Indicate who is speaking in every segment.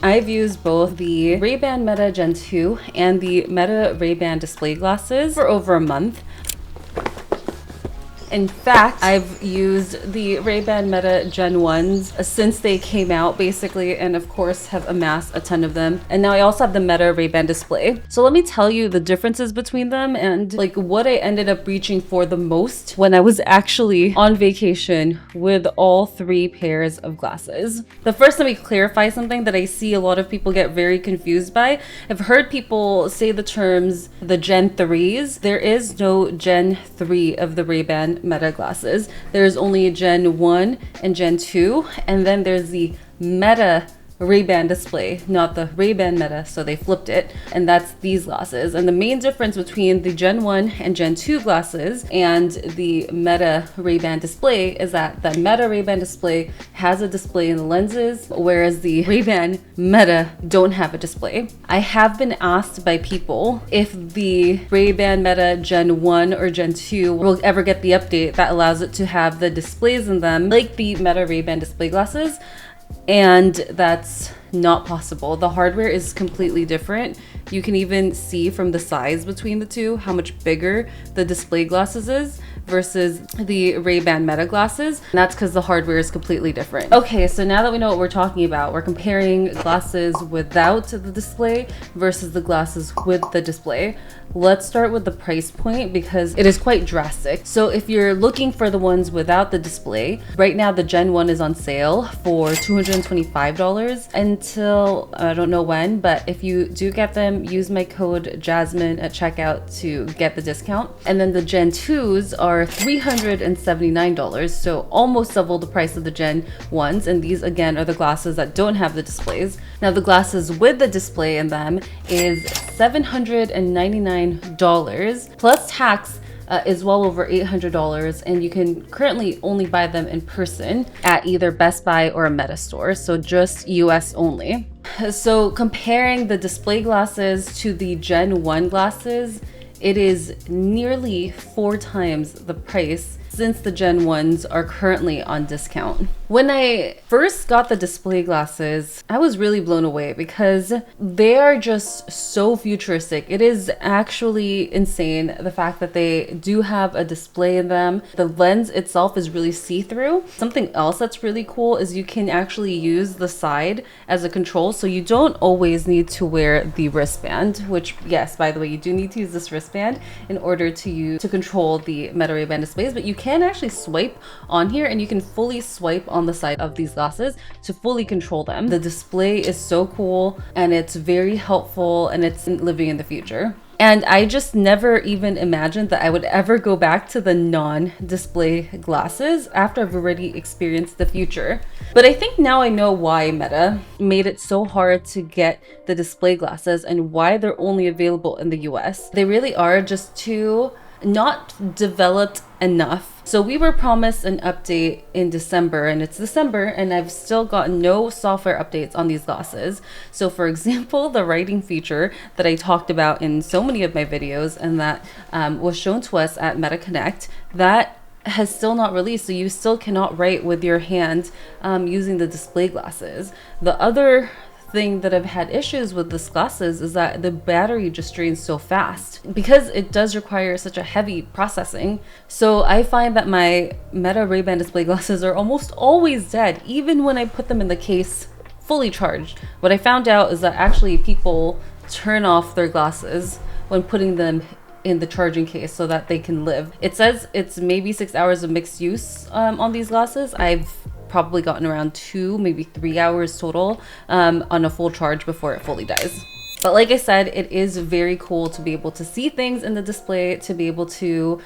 Speaker 1: I've used both the Ray-Ban Meta Gen 2 and the Meta Ray-Ban display glasses for over a month. In fact, I've used the Ray-Ban Meta Gen 1s since they came out, basically, and of course have amassed a ton of them. And now I also have the Meta Ray-Ban display. So let me tell you the differences between them and like what I ended up reaching for the most when I was actually on vacation with all 3 pairs of glasses. But first, let me clarify something that I see a lot of people get very confused by. I've heard people say the terms the Gen 3s. There is no Gen 3 of the Ray-Ban Meta glasses. There's only Gen 1 and Gen 2, and then there's the Meta Ray-Ban display, not the Ray-Ban Meta, so they flipped it, and that's these glasses. And the main difference between the Gen 1 and Gen 2 glasses and the Meta Ray-Ban display is that the Meta Ray-Ban display has a display in the lenses, whereas the Ray-Ban Meta don't have a display. I have been asked by people if the Ray-Ban Meta Gen 1 or Gen 2 will ever get the update that allows it to have the displays in them like the Meta Ray-Ban display glasses. And that's not possible. The hardware is completely different. You can even see from the size between the two how much bigger the display glasses is versus the Ray-Ban Meta glasses. And that's because the hardware is completely different. Okay, so now that we know what we're talking about, we're comparing glasses without the display versus the glasses with the display. Let's start with the price point because it is quite drastic. So if you're looking for the ones without the display, right now the Gen 1 is on sale for $225 until I don't know when, but if you do get them, use my code Jasmine at checkout to get the discount. And then the Gen 2s are $379, so almost double the price of the Gen 1s. And these again are the glasses that don't have the displays. Now the glasses with the display in them is $799 plus tax. Is well over $800, and you can currently only buy them in person at either Best Buy or a Meta store, so just US only. So comparing the display glasses to the Gen 1 glasses, it is nearly 4 times the price since the Gen 1s are currently on discount. When I first got the display glasses, I was really blown away because they are just so futuristic. It is actually insane, the fact that they do have a display in them. The lens itself is really see-through. Something else that's really cool is you can actually use the side as a control, so you don't always need to wear the wristband, which, yes, by the way, you do need to use this wristband in order to control the Meta Ray-Ban displays, but you can actually swipe on here and you can fully swipe on the side of these glasses to fully control them. The display is so cool and it's very helpful, and it's living in the future. And I just never even imagined that I would ever go back to the non-display glasses after I've already experienced the future. But I think now I know why Meta made it so hard to get the display glasses and why they're only available in the US. They really are just too not developed enough. So we were promised an update in December, and it's December and I've still gotten no software updates on these glasses. So for example, the writing feature that I talked about in so many of my videos and that was shown to us at Meta Connect, that has still not released. So you still cannot write with your hand using the display glasses. The other thing that I've had issues with this glasses is that the battery just drains so fast because it does require such a heavy processing. So I find that my Meta Ray-Ban display glasses are almost always dead, even when I put them in the case fully charged. What I found out is that actually people turn off their glasses when putting them in the charging case so that they can live. It says it's maybe 6 hours of mixed use on these glasses. I've probably gotten around 2, maybe 3 hours total on a full charge before it fully dies. But like I said, it is very cool to be able to see things in the display, to be able to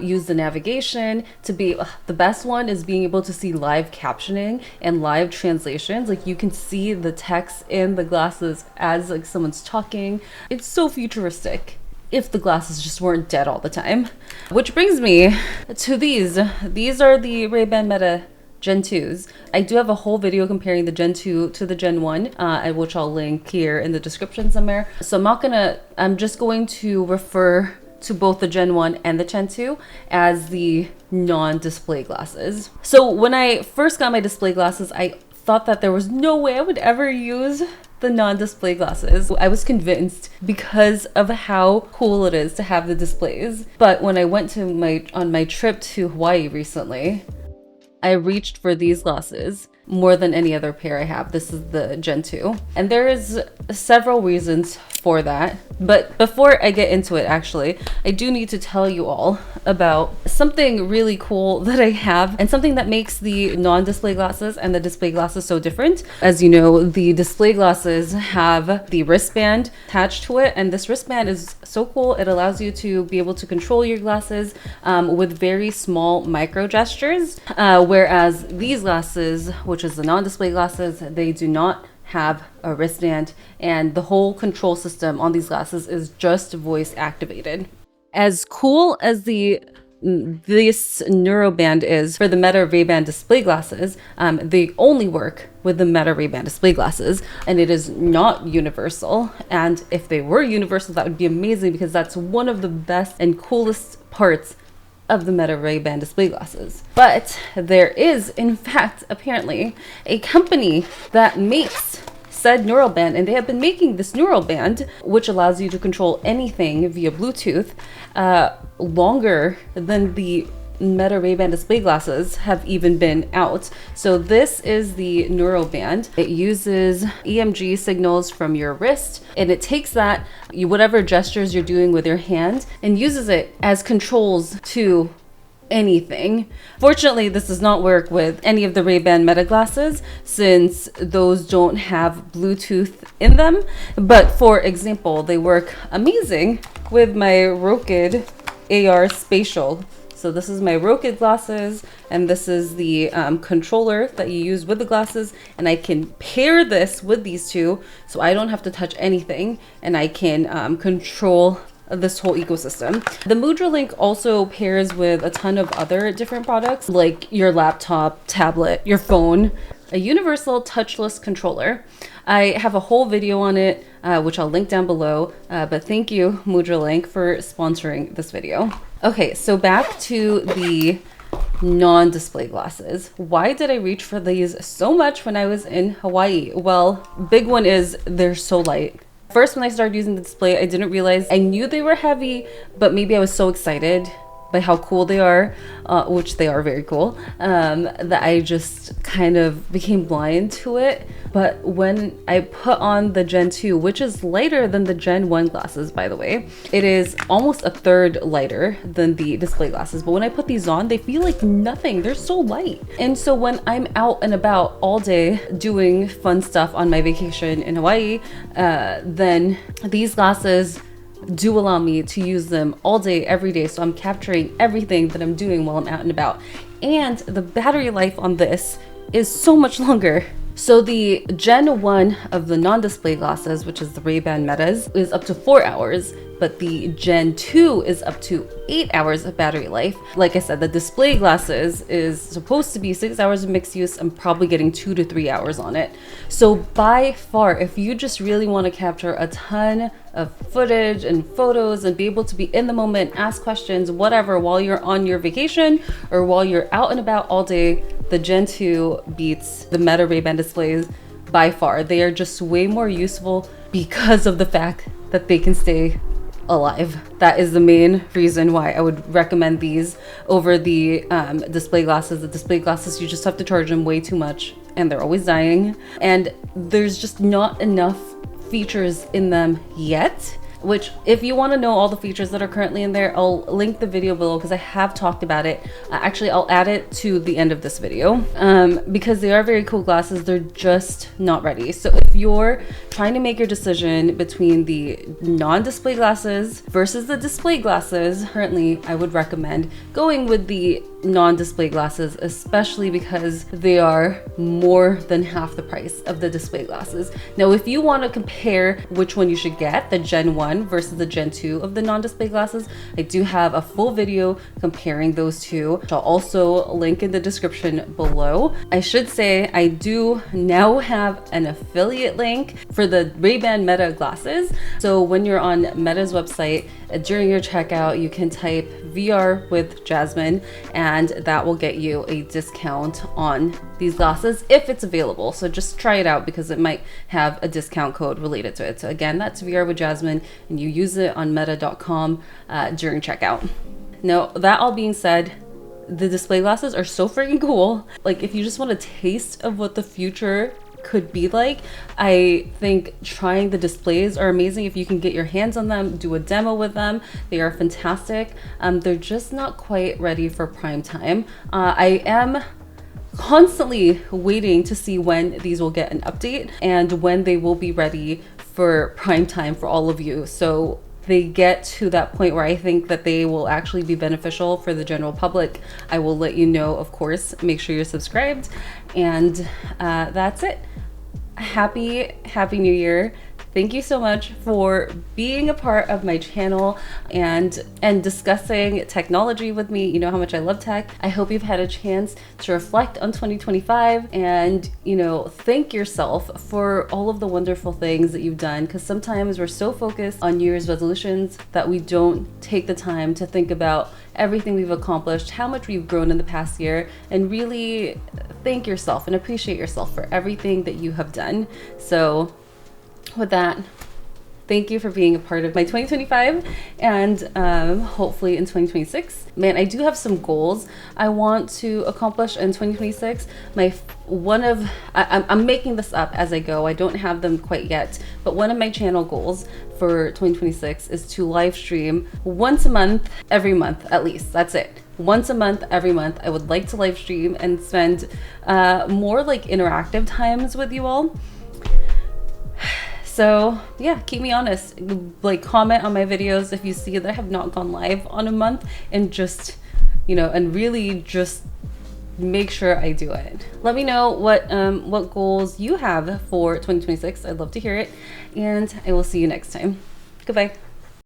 Speaker 1: use the navigation, to be the best one is being able to see live captioning and live translations. Like you can see the text in the glasses as like someone's talking. It's so futuristic if the glasses just weren't dead all the time. Which brings me to these. These are the Ray-Ban Meta Gen 2s. I do have a whole video comparing the Gen 2 to the Gen 1, which I'll link here in the description somewhere. So I'm just going to refer to both the Gen 1 and the Gen 2 as the non-display glasses. So when I first got my display glasses, I thought that there was no way I would ever use the non-display glasses. I was convinced because of how cool it is to have the displays. But when I went to on my trip to Hawaii recently, I reached for these glasses more than any other pair I have. This is the Gen 2. And there is several reasons for that. But before I get into it, actually, I do need to tell you all about something really cool that I have and something that makes the non-display glasses and the display glasses so different. As you know, the display glasses have the wristband attached to it, and this wristband is so cool. It allows you to be able to control your glasses with very small micro gestures, whereas these glasses, which is the non-display glasses, they do not have a wristband, and the whole control system on these glasses is just voice activated. As cool as this neuroband is for the Meta Ray-Ban display glasses, they only work with the Meta Ray-Ban display glasses, and it is not universal. And if they were universal, that would be amazing, because that's one of the best and coolest parts of the Meta Ray-Ban display glasses. But there is, in fact, apparently a company that makes said neural band, and they have been making this neural band, which allows you to control anything via Bluetooth, longer than the Meta Ray-Ban display glasses have even been out. So this is the neural band. It uses EMG signals from your wrist, and it takes that, whatever gestures you're doing with your hand, and uses it as controls to anything. Fortunately, this does not work with any of the Ray-Ban Meta glasses, since those don't have Bluetooth in them. But for example, they work amazing with my Rokid AR Spatial. So this is my Rokid glasses, and this is the controller that you use with the glasses, and I can pair this with these two, so I don't have to touch anything, and I can control this whole ecosystem. The Mudra Link also pairs with a ton of other different products, like your laptop, tablet, your phone, a universal touchless controller. I have a whole video on it, which I'll link down below, but thank you, Mudra Link, for sponsoring this video. Okay, so back to the non-display glasses. Why did I reach for these so much when I was in Hawaii? Well, big one is they're so light. First, when I started using the display, I didn't realize, I knew they were heavy, but maybe I was so excited by how cool they are, which they are very cool, that I just kind of became blind to it. But when I put on the Gen 2, which is lighter than the Gen 1 glasses, by the way, it is almost a third lighter than the display glasses. But when I put these on, they feel like nothing. They're so light. And so when I'm out and about all day doing fun stuff on my vacation in Hawaii, then these glasses do allow me to use them all day, every day. So I'm capturing everything that I'm doing while I'm out and about. And the battery life on this is so much longer. So the Gen 1 of the non-display glasses, which is the Ray-Ban Metas, is up to 4 hours, but the Gen 2 is up to 8 hours of battery life. Like I said, the display glasses is supposed to be 6 hours of mixed use. I'm probably getting 2 to 3 hours on it. So by far, if you just really want to capture a ton of footage and photos and be able to be in the moment, ask questions, whatever, while you're on your vacation or while you're out and about all day, the Gen 2 beats the Meta Ray-Ban displays by far. They are just way more useful because of the fact that they can stay alive. That is the main reason why I would recommend these over the display glasses. The display glasses, you just have to charge them way too much, and they're always dying, and there's just not enough features in them yet. Which, if you want to know all the features that are currently in there, I'll link the video below, because I have talked about it. Actually, I'll add it to the end of this video, because they are very cool glasses. They're just not ready. So if you're trying to make your decision between the non-display glasses versus the display glasses, currently I would recommend going with the non-display glasses, especially because they are more than half the price of the display glasses. Now, if you want to compare which one you should get, the Gen 1 versus the Gen 2 of the non-display glasses, I do have a full video comparing those two, which I'll also link in the description below. I should say I do now have an affiliate link for the Ray-Ban Meta glasses. So when you're on Meta's website, during your checkout, you can type VR with Jasmine, and and that will get you a discount on these glasses if it's available. So just try it out because it might have a discount code related to it. So again, that's VR with Jasmine, and you use it on meta.com during checkout. Now, that all being said, the display glasses are so freaking cool. Like, if you just want a taste of what the future could be like, I think trying the displays are amazing. If you can get your hands on them, do a demo with them, they are fantastic. They're just not quite ready for prime time. I am constantly waiting to see when these will get an update and when they will be ready for prime time for all of you. So they get to that point where I think that they will actually be beneficial for the general public. I will let you know, of course. Make sure you're subscribed, and that's it. Happy New Year. Thank you so much for being a part of my channel and discussing technology with me. You know how much I love tech. I hope you've had a chance to reflect on 2025 and, you know, thank yourself for all of the wonderful things that you've done, because sometimes we're so focused on New Year's resolutions that we don't take the time to think about everything we've accomplished, how much we've grown in the past year, and really thank yourself and appreciate yourself for everything that you have done. So with that, thank you for being a part of my 2025 and hopefully in 2026. Man, I do have some goals I want to accomplish in 2026. I'm making this up as I go. I don't have them quite yet, but one of my channel goals for 2026 is to live stream once a month, every month at least. That's it. Once a month, every month. I would like to live stream and spend more like interactive times with you all. So yeah, keep me honest. Like, comment on my videos if you see that I have not gone live on a month, and just, you know, and really just make sure I do it. Let me know what goals you have for 2026. I'd love to hear it, and I will see you next time. Goodbye.